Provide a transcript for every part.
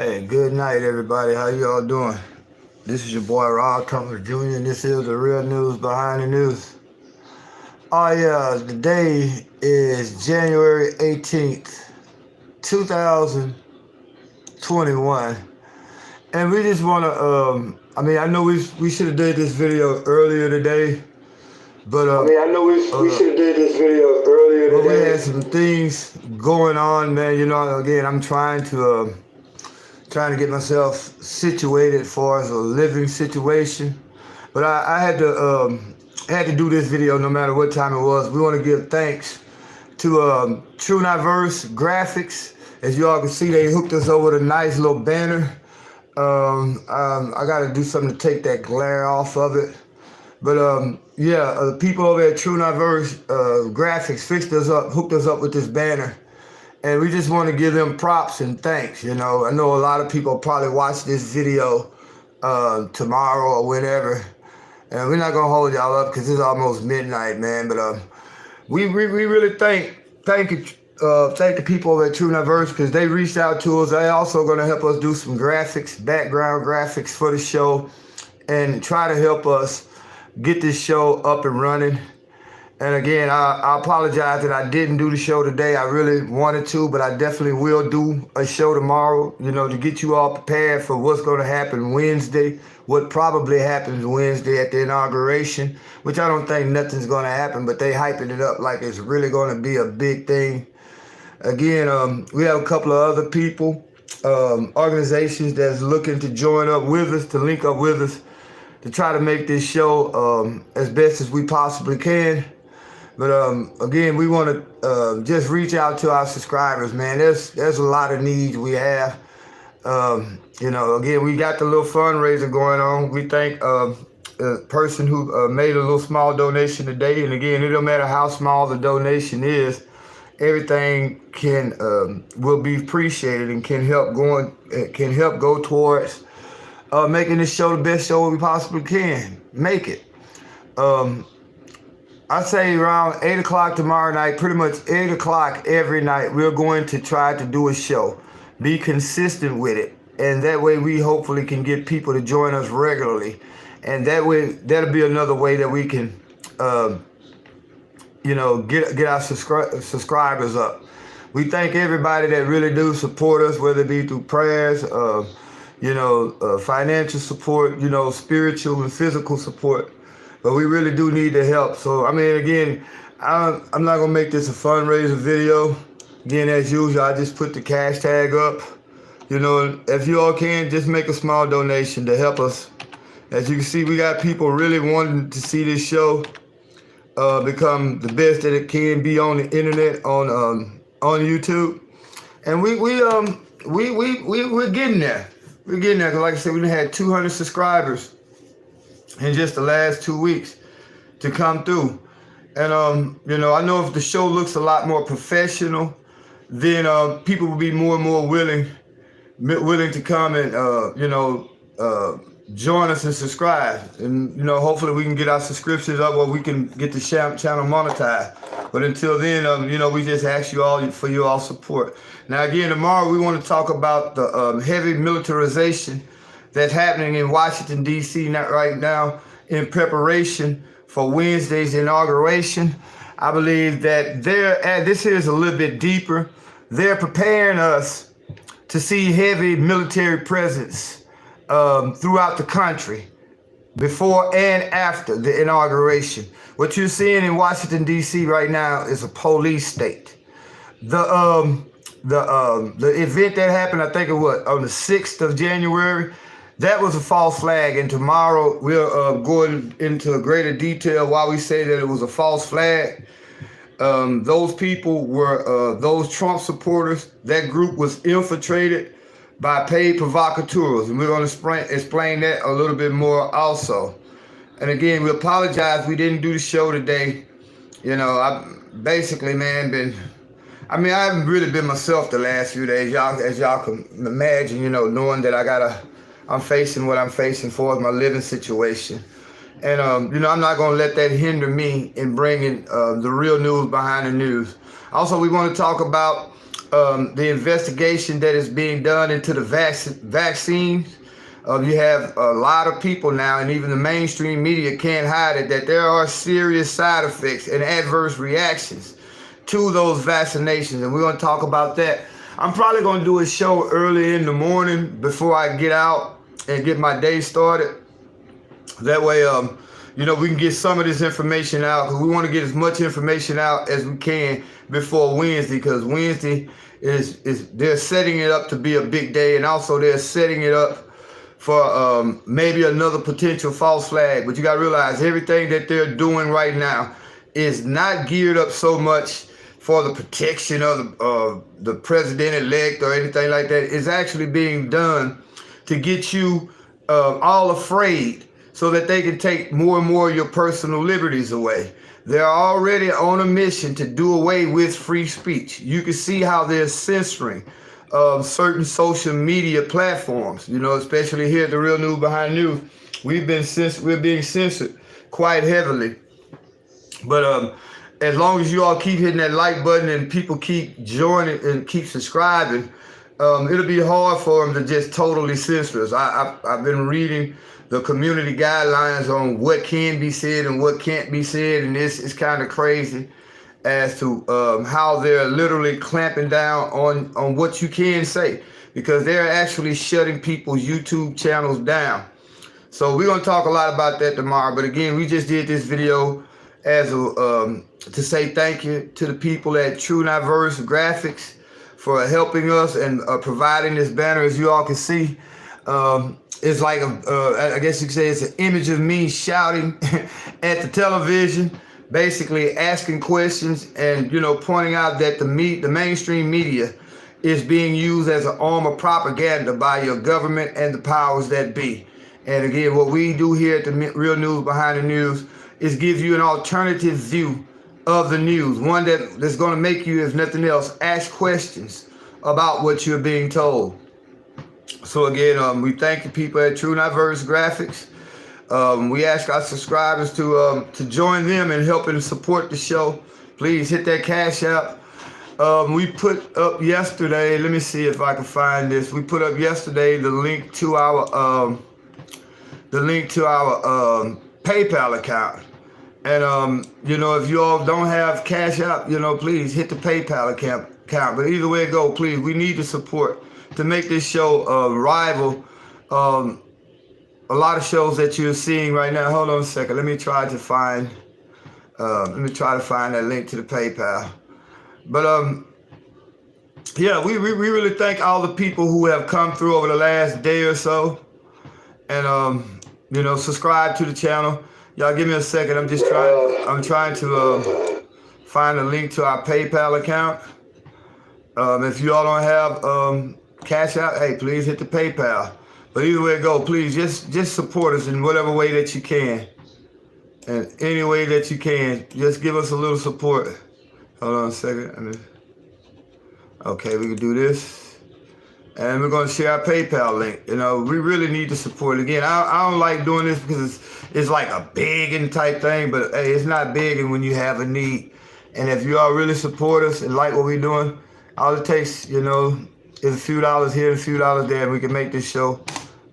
Hey, good night, everybody. How you all doing? This is your boy Rob Thomas Jr. and this is the real news behind the news. Oh yeah, the day is January 18th, 2021, and we just want to. I know we should have did this video earlier today, but we should have did this video earlier but we today. had some things going on, man. Again, I'm trying to get myself situated for a living situation. But I had to do this video no matter what time it was. We want to give thanks to TruNiVerse Grafix. As you all can see, they hooked us up with a nice little banner. I got to do something to take that glare off of it. But the people over at TruNiVerse Grafix hooked us up with this banner. And we just want to give them props and thanks. I know a lot of people probably watch this video tomorrow or whenever. And we're not going to hold y'all up because it's almost midnight, man. But we really thank the people over at TruNiVerse because they reached out to us. They also going to help us do some graphics, background graphics for the show and try to help us get this show up and running. And again, I apologize that I didn't do the show today. I really wanted to, but I definitely will do a show tomorrow, to get you all prepared for what's going to happen Wednesday, what probably happens Wednesday at the inauguration, which I don't think nothing's going to happen, but they hyping it up like it's really going to be a big thing. Again, we have a couple of other people, organizations that's looking to join up with us, to link up with us, to try to make this show as best as we possibly can. But again, we want to just reach out to our subscribers, man. There's a lot of needs we have. Again, we got the little fundraiser going on. We thank the person who made a little small donation today. And again, it don't matter how small the donation is, everything will be appreciated and can help go towards making this show the best show we possibly can make it. I say around 8 o'clock tomorrow night, pretty much 8 o'clock every night, we're going to try to do a show. Be consistent with it. And that way we hopefully can get people to join us regularly. And that way, that'll be another way that we can, get our subscribers up. We thank everybody that really do support us, whether it be through prayers, financial support, spiritual and physical support. But we really do need the help. So, again, I'm not going to make this a fundraiser video. Again, as usual, I just put the cash tag up. If you all can, just make a small donation to help us. As you can see, we got people really wanting to see this show become the best that it can be on the internet, on YouTube. And we're getting there. We're getting there. Because like I said, we had 200 subscribers in just the last 2 weeks to come through. And, I know if the show looks a lot more professional, then people will be more and more willing to come and, join us and subscribe. And, hopefully we can get our subscriptions up or we can get the channel monetized. But until then, we just ask you all for your all support. Now, again, tomorrow we want to talk about the heavy militarization that's happening in Washington, D.C. right now in preparation for Wednesday's inauguration. I believe that this here is a little bit deeper. They're preparing us to see heavy military presence throughout the country before and after the inauguration. What you're seeing in Washington, D.C. right now is a police state. The event that happened, I think on the 6th of January, that was a false flag, and tomorrow we're going into greater detail why we say that it was a false flag. Those people were those Trump supporters. That group was infiltrated by paid provocateurs, and we're going to explain that a little bit more also. And again, we apologize we didn't do the show today. I basically, man, I haven't really been myself the last few days, as y'all can imagine, knowing that I'm facing what I'm facing for my living situation. And, I'm not going to let that hinder me in bringing the real news behind the news. Also, we want to talk about the investigation that is being done into the vaccines. You have a lot of people now, and even the mainstream media can't hide it, that there are serious side effects and adverse reactions to those vaccinations, and we're going to talk about that. I'm probably going to do a show early in the morning before I get out and get my day started. That way, you know, we can get some of this information out, because we want to get as much information out as we can before Wednesday, because Wednesday is they're setting it up to be a big day, and also they're setting it up for maybe another potential false flag. But you got to realize everything that they're doing right now is not geared up so much for the protection of the president-elect or anything like that. It's actually being done to get you all afraid, so that they can take more and more of your personal liberties away. They're already on a mission to do away with free speech. You can see how they're censoring certain social media platforms, you know, especially here at the Real News Behind News. We're being censored quite heavily. But as long as you all keep hitting that like button and people keep joining and keep subscribing, it'll be hard for them to just totally censor us. I've been reading the community guidelines on what can be said and what can't be said, and this is kind of crazy as to how they're literally clamping down on what you can say, because they're actually shutting people's YouTube channels down. So we're going to talk a lot about that tomorrow. But again, we just did this video as a, to say thank you to the people at TruNiVerse Grafix for helping us and providing this banner. As you all can see, it's like I guess you could say it's an image of me shouting at the television, basically asking questions and, you know, pointing out that the mainstream media is being used as an arm of propaganda by your government and the powers that be. And again, what we do here at the Real News Behind the News is give you an alternative view of the news, one that's going to make you, if nothing else, ask questions about what you're being told. So again, we thank the people at TruNiVerse Grafix. We ask our subscribers to join them in helping support the show. Please hit that Cash App. We put up yesterday, let me see if I can find this. We put up yesterday the link to our PayPal account. And you know, if you all don't have Cash App, you know, please hit the PayPal account. But either way it go, please, we need the support to make this show rival a lot of shows that you're seeing right now. Hold on a second. Let me try to find that link to the PayPal. But yeah, we really thank all the people who have come through over the last day or so, and you know, subscribe to the channel. Y'all give me a second. I'm trying to find a link to our PayPal account. If you all don't have Cash Out, hey, please hit the PayPal. But either way it go, please just support us in whatever way that you can. And any way that you can, just give us a little support. Hold on a second. Okay, we can do this. And we're going to share our PayPal link. You know, we really need the support. Again, I don't like doing this because it's like a begging type thing, but hey, it's not begging when you have a need. And if you all really support us and like what we're doing, all it takes, you know, is a few dollars here and a few dollars there, and we can make this show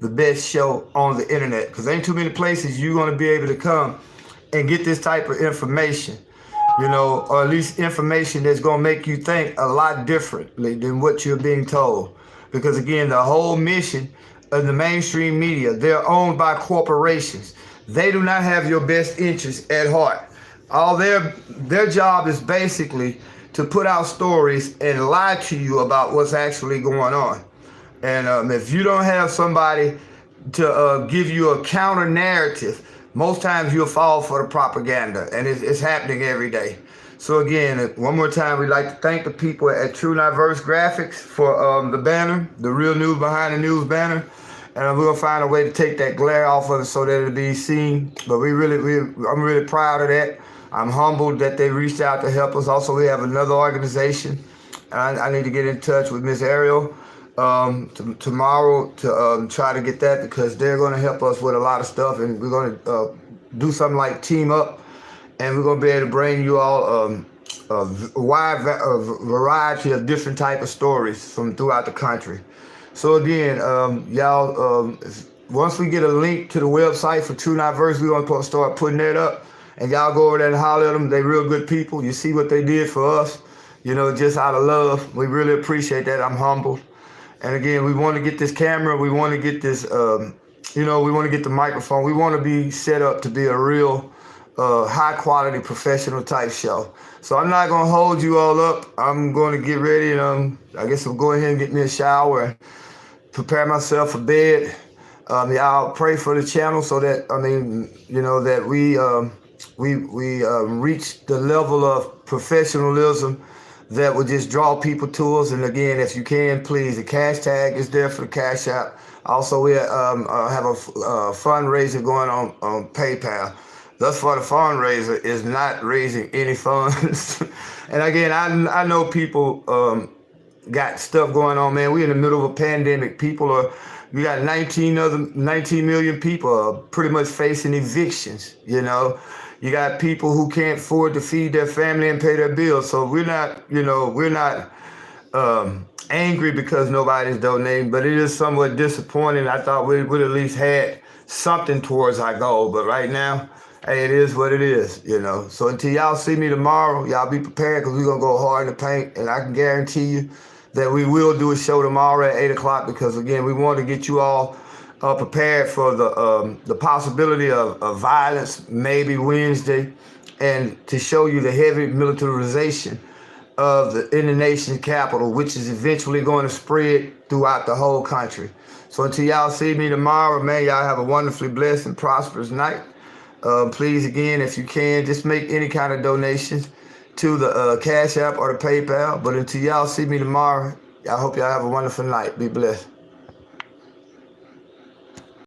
the best show on the internet. Because ain't too many places you're going to be able to come and get this type of information, you know, or at least information that's going to make you think a lot differently than what you're being told. Because again, the whole mission of the mainstream media, they're owned by corporations. They do not have your best interests at heart. All their job is basically to put out stories and lie to you about what's actually going on. And if you don't have somebody to give you a counter narrative, most times you'll fall for the propaganda, and it's happening every day. So again, one more time, we'd like to thank the people at TruNiVerse Grafix for the banner, the Real News Behind the News banner. And we're gonna find a way to take that glare off of it so that it'll be seen. But I'm really proud of that. I'm humbled that they reached out to help us. Also, we have another organization. I need to get in touch with Miss Ariel tomorrow to try to get that, because they're going to help us with a lot of stuff, and we're going to do something like Team Up, and we're going to be able to bring you all variety of different type of stories from throughout the country. So again, y'all, once we get a link to the website for TruNiVerse, we're gonna start putting that up, and y'all go over there and holler at them. They real good people. You see what they did for us, just out of love. We really appreciate that. I'm humbled. And again, we want to get this camera. We want to get this, we want to get the microphone. We want to be set up to be a real high quality professional type show. So I'm not gonna hold you all up. I'm going to get ready, and I guess I'll go ahead and get me a shower and prepare myself for bed. Y'all pray for the channel so that that we reach the level of professionalism that will just draw people to us. And again, if you can, please, the cash tag is there for the Cash App. Also, we have a fundraiser going on PayPal. Thus far, the fundraiser is not raising any funds. And again, I know people got stuff going on, man. We're in the middle of a pandemic. We got 19 million people pretty much facing evictions, You got people who can't afford to feed their family and pay their bills. So we're not angry because nobody's donating, but it is somewhat disappointing. I thought we would at least had something towards our goal, but right now, hey, it is what it is, So until y'all see me tomorrow, y'all be prepared, because we're going to go hard in the paint. And I can guarantee you that we will do a show tomorrow at 8 o'clock, because, again, we want to get you all prepared for the possibility of violence, maybe Wednesday, and to show you the heavy militarization in the nation's capital, which is eventually going to spread throughout the whole country. So until y'all see me tomorrow, man, y'all have a wonderfully blessed and prosperous night. Please, again, if you can, just make any kind of donations to the Cash App or the PayPal. But until y'all see me tomorrow, I hope y'all have a wonderful night. Be blessed.